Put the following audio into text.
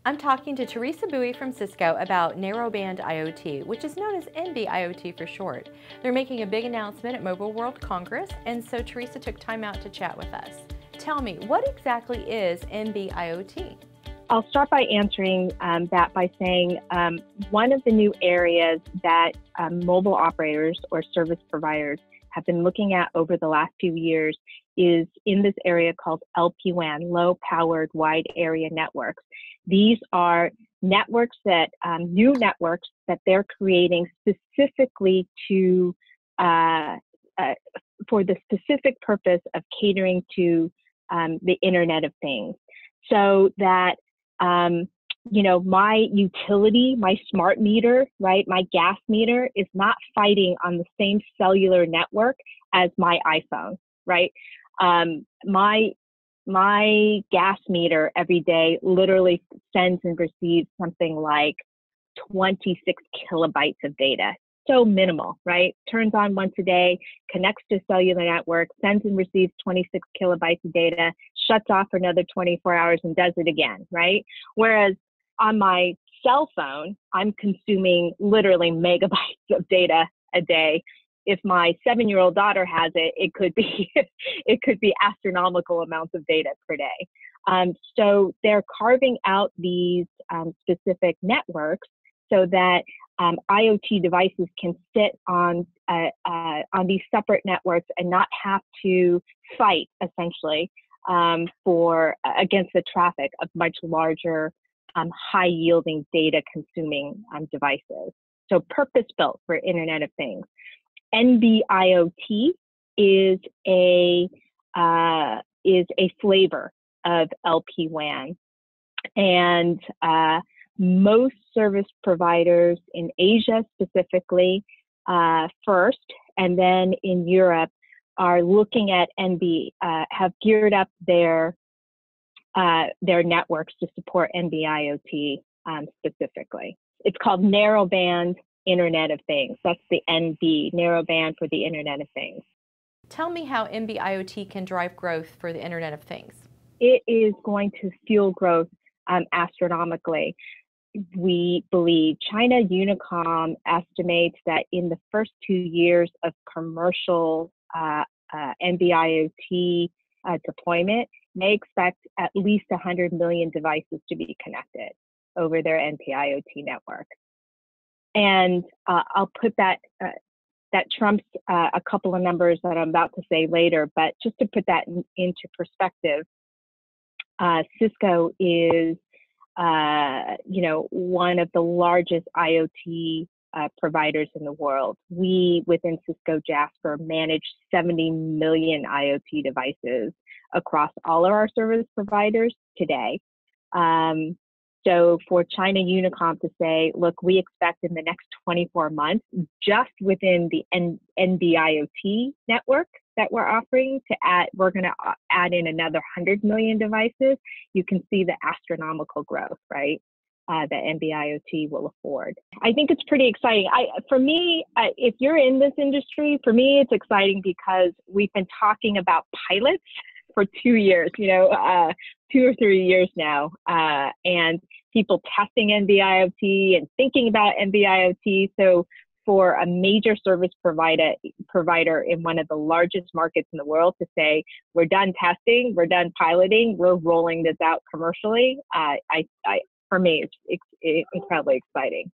I'm talking to Theresa Bowie from Cisco about narrowband IoT, which is known as NB-IoT for short. They're making a big announcement at Mobile World Congress, and so Theresa took time out to chat with us. Tell me, what exactly is NB-IoT? I'll start by answering that by saying one of the new areas that mobile operators or service providers have been looking at over the last few years is in this area called LPWAN, low-powered wide area networks. These are networks that, new networks that they're creating specifically to, for the specific purpose of catering to the Internet of Things. So that, you know, my utility, my smart meter, right, my gas meter is not fighting on the same cellular network as my iPhone, right? My gas meter every day literally sends and receives something like 26 kilobytes of data. So minimal, right? Turns on once a day, connects to a cellular network, sends and receives 26 kilobytes of data, shuts off for another 24 hours and does it again, right? Whereas on my cell phone, I'm consuming literally megabytes of data a day. If my 7-year-old daughter has it, it could be astronomical amounts of data per day. So they're carving out these specific networks so that IoT devices can sit on these separate networks and not have to fight essentially against the traffic of much larger, high-yielding data-consuming devices. So purpose-built for Internet of Things. NB-IoT is a flavor of LPWAN, and most service providers in Asia specifically first, and then in Europe are looking at have geared up their networks to support NB-IoT specifically. It's called narrowband Internet of Things. That's the NB, narrowband for the Internet of Things. Tell me how NB-IoT can drive growth for the Internet of Things. It is going to fuel growth astronomically. We believe China UNICOM estimates that in the first 2 years of commercial NB-IoT deployment, they expect at least 100 million devices to be connected over their NB-IoT network. And I'll put that trumps a couple of numbers that I'm about to say later, but just to put that into perspective, Cisco is you know, one of the largest IoT providers in the world. We, within Cisco Jasper, manage 70 million IoT devices across all of our service providers today. So for China Unicom to say, look, we expect in the next 24 months, just within the NB-IoT network that we're offering to add, we're going to add in another 100 million devices, you can see the astronomical growth, right, that NB-IoT will afford. I think it's pretty exciting. For me, if you're in this industry, for me, it's exciting because we've been talking about pilots for 2 years, you know, 2 or 3 years now, and people testing NB-IoT and thinking about NB-IoT. So for a major service provider in one of the largest markets in the world to say, we're done testing, we're done piloting, we're rolling this out commercially, for me, it's incredibly exciting.